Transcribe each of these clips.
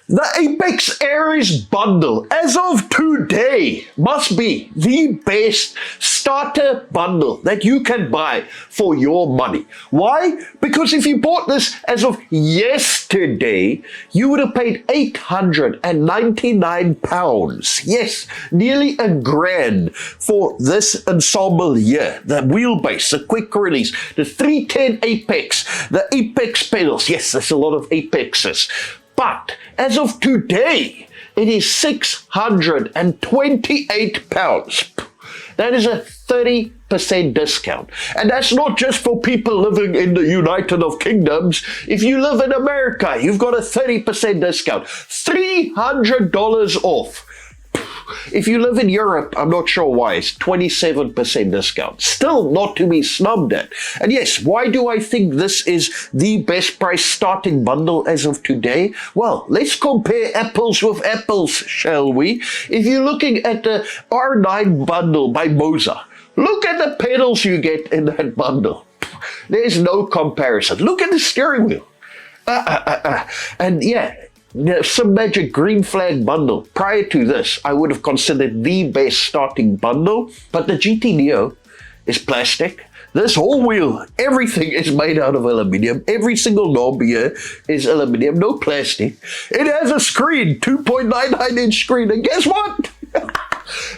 The Apex Aries bundle, as of today, must be the best starter bundle that you can buy for your money. Why? Because if you bought this as of yesterday, you would have paid £899. Yes, nearly $1,000 for this ensemble here. The wheelbase, the quick release, the 310 Apex, the Apex Pedals. Yes, there's a lot of Apexes. But as of today, it is £628. That is a 30% discount. And that's not just for people living in the United Kingdoms. If you live in America, you've got a 30% discount. $300 off. If you live in Europe, I'm not sure why, it's 27% discount. Still not to be snubbed at. And yes, why do I think this is the best price starting bundle as of today? Well, let's compare apples with apples, shall we? If you're looking at the R9 bundle by MOZA, look at the pedals you get in that bundle. There's no comparison. Look at the steering wheel. And yeah, some Magic Green Flag bundle. Prior to this, I would have considered the best starting bundle, but the GT Neo is plastic. This whole wheel, everything is made out of aluminium. Every single knob here is aluminium, no plastic. It has a screen, 2.99-inch screen, and guess what?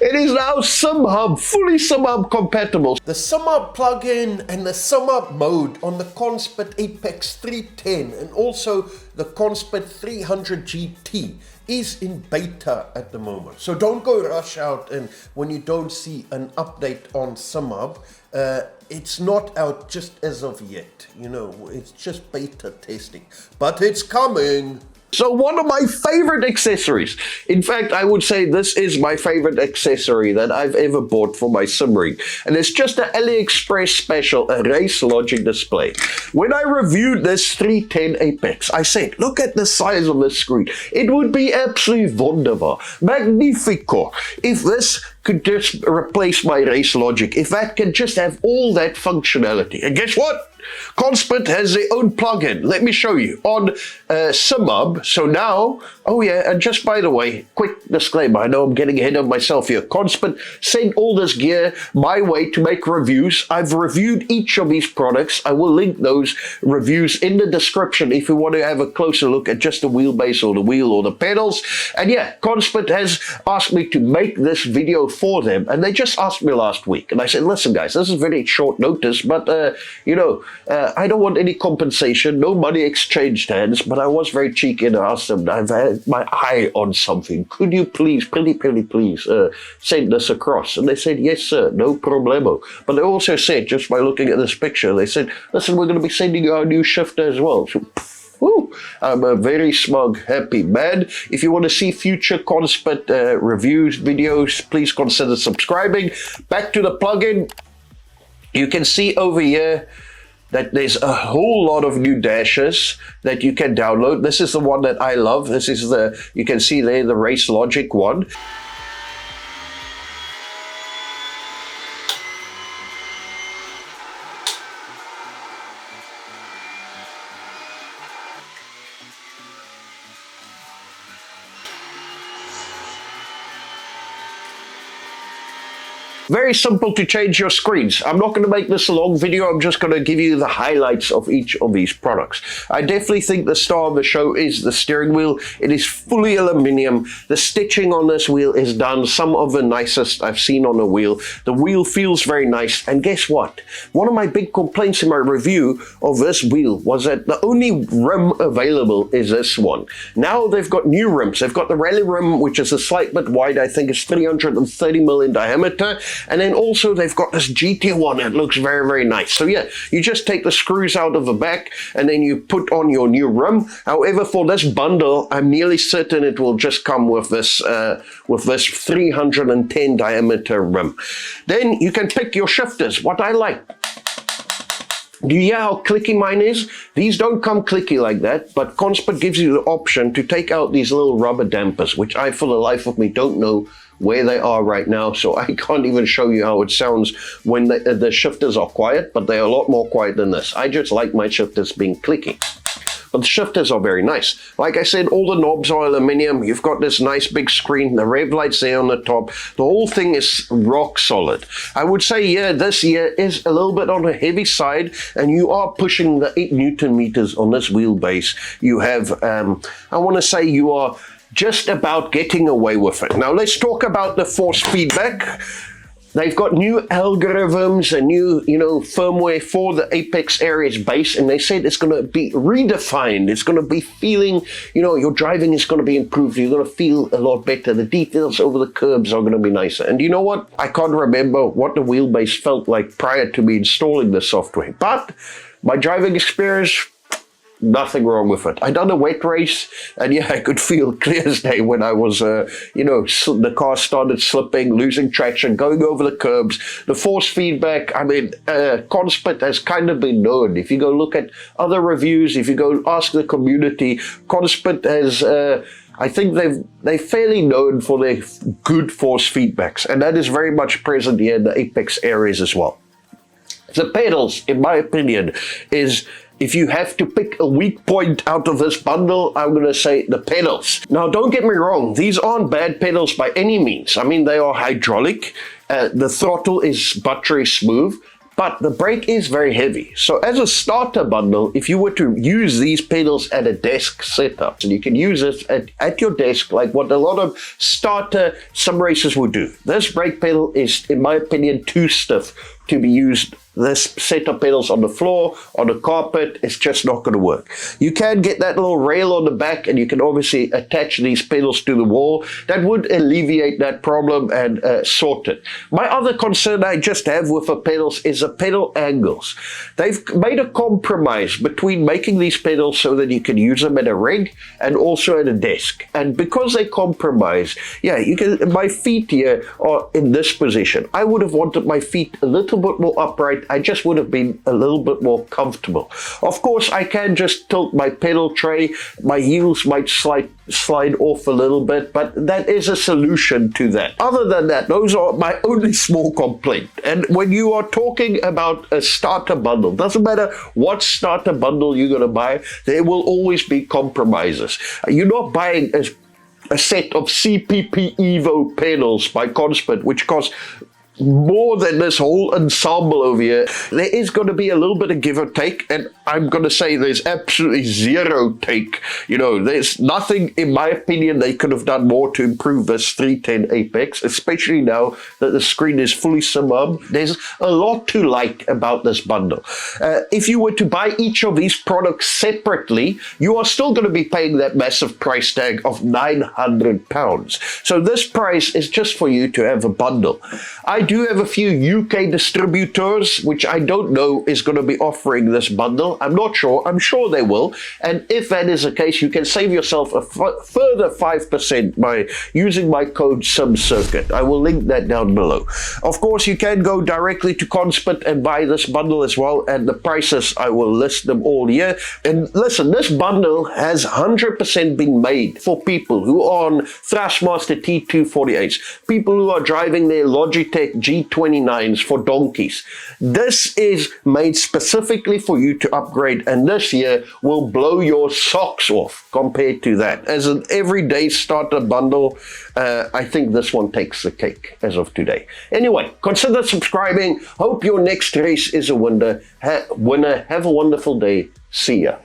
It is now SimHub, fully SimHub compatible. The SimHub plugin and the SimHub mode on the Conspit Apex 310 and also the Conspit 300 GT is in beta at the moment. So don't go rush out and when you don't see an update on SimHub, it's not out just as of yet. You know, it's just beta testing, but it's coming. So one of my favorite accessories, in fact, I would say this is my favorite accessory that I've ever bought for my sim rig. And it's just an AliExpress special, a Race Logic display. When I reviewed this 310 Apex, I said, look at the size of this screen. It would be absolutely wonderful, magnifico, if this could just replace my Race Logic, if that can just have all that functionality. And guess what? Conspit has their own plugin. Let me show you on SimHub. So now, oh yeah, and just by the way, quick disclaimer, I know I'm getting ahead of myself here. Conspit sent all this gear my way to make reviews. I've reviewed each of these products. I will link those reviews in the description if you want to have a closer look at just the wheelbase or the wheel or the pedals. And yeah, Conspit has asked me to make this video for them, and they just asked me last week. And I said, listen guys, this is very short notice, but you know, I don't want any compensation, no money exchanged hands, but I was very cheeky and asked them, I've had my eye on something. Could you please, pretty please, send this across? And they said, yes, sir, no problemo. But they also said, just by looking at this picture, they said, listen, we're going to be sending you our new shifter as well. So, woo, I'm a very smug, happy man. If you want to see future Conspit reviews, videos, please consider subscribing. Back to the plugin. You can see over here that there's a whole lot of new dashes that you can download. This is the one that I love. This is the, you can see there, the Race Logic one. Very simple to change your screens. I'm not going to make this a long video. I'm just going to give you the highlights of each of these products. I definitely think the star of the show is the steering wheel. It is fully aluminium. The stitching on this wheel is done some of the nicest I've seen on a wheel. The wheel feels very nice. And guess what? One of my big complaints in my review of this wheel was that the only rim available is this one. Now they've got new rims. They've got the rally rim, which is a slight bit wide. I think it's 330 mil in diameter. And then also they've got this GT one that looks very, very nice. So yeah, you just take the screws out of the back and then you put on your new rim. However, for this bundle, I'm nearly certain it will just come with this 310 diameter rim. Then you can pick your shifters. What I like. Do you hear how clicky mine is? These don't come clicky like that, but Conspit gives you the option to take out these little rubber dampers, which I, for the life of me, don't know where they are right now, so I can't even show you how it sounds when the shifters are quiet, but they're a lot more quiet than this. I just like my shifters being clicky. but the shifters are very nice. Like I said, all the knobs are aluminium. You've got this nice big screen, the rev lights there on the top. The whole thing is rock solid. I would say, yeah, this year is a little bit on the heavy side, and you are pushing the 8 Newton meters on this wheelbase. You have, I want to say you are just about getting away with it. Now let's talk about the force feedback. They've got new algorithms and new, firmware for the Apex Aries base, and they said it's going to be redefined. It's going to be feeling, your driving is going to be improved. You're going to feel a lot better. The details over the curbs are going to be nicer. And you know what? I can't remember what the wheelbase felt like prior to me installing the software, but my driving experience, nothing wrong with it. I done a wet race, and yeah, I could feel clear as day when I was, the car started slipping, losing traction, going over the curbs. The force feedback, Conspit has kind of been known. If you go look at other reviews, if you go ask the community, Conspit has, I think they're fairly known for their good force feedbacks, and that is very much present here in the Apex Aries as well. The pedals, in my opinion, is, if you have to pick a weak point out of this bundle, I'm going to say the pedals. Now, don't get me wrong. These aren't bad pedals by any means. I mean, they are hydraulic. The throttle is buttery smooth, but the brake is very heavy. So as a starter bundle, if you were to use these pedals at a desk setup, and you can use it at your desk, like what a lot of starter sim racers would do. This brake pedal is, in my opinion, too stiff to be used. This set of pedals on the floor, on the carpet, it's just not going to work. You can get that little rail on the back, and you can obviously attach these pedals to the wall. That would alleviate that problem and sort it. My other concern I just have with the pedals is the pedal angles. They've made a compromise between making these pedals so that you can use them at a rig and also at a desk. And because they compromise, yeah, my feet here are in this position. I would have wanted my feet a little bit more upright. I just would have been a little bit more comfortable. Of course, I can just tilt my pedal tray. My heels might slide off a little bit, but that is a solution to that. Other than that, those are my only small complaint. And when you are talking about a starter bundle, doesn't matter what starter bundle you're going to buy, there will always be compromises. You're not buying a set of CPP Evo pedals by Conspit, which costs more than this whole ensemble over here. There is going to be a little bit of give or take, and I'm going to say there's absolutely zero take. There's nothing, in my opinion, they could have done more to improve this 310 Apex, especially now that the screen is fully sim-hub. There's a lot to like about this bundle. If you were to buy each of these products separately, you are still going to be paying that massive price tag of £900. So this price is just for you to have a bundle. I do have a few UK distributors, which I don't know is going to be offering this bundle. I'm not sure. I'm sure they will. And if that is the case, you can save yourself a further 5% by using my code SIMCircuit. I will link that down below. Of course, you can go directly to Conspit and buy this bundle as well. And the prices, I will list them all here. And listen, this bundle has 100% been made for people who are on Thrustmaster T248s, people who are driving their Logitech G29s for donkeys. This is made specifically for you to upgrade, and this year will blow your socks off compared to that. As an everyday starter bundle, I think this one takes the cake as of today. Anyway, consider subscribing. Hope your next race is a winner. Have a wonderful day. See ya.